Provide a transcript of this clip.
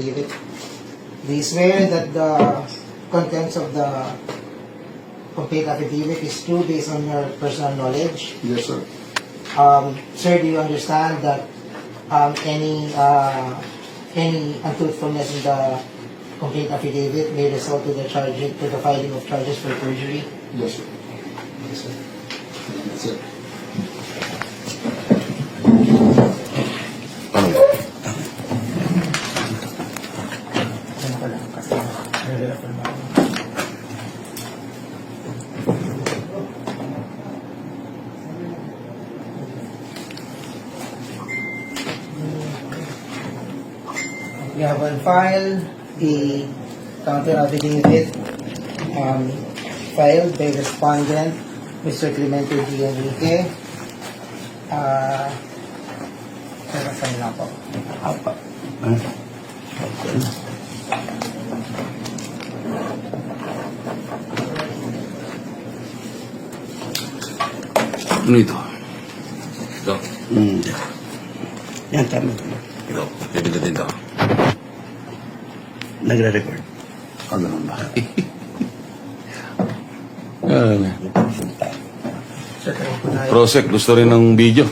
affidavit. Do you swear that the contents of the complaint affidavit is true based on your personal knowledge? Yes, sir. Sir, do you understand that any untruthfulness in the complaint affidavit may result to the filing of charges for perjury? Yes, sir. Yes, sir. That's it. Ano ko lang kasi nire-refer mo ako. We have on file the counter affidavit filed by respondent, Mr. Clemente D. Enrique. Saan lang po? Apa. Ano ito? Ito. Yan, tama. Ito. Pipindutin dito. Nagre-record. Ano naman ba? Sir, kaya po tayo. Prosek, gusto rin ng video.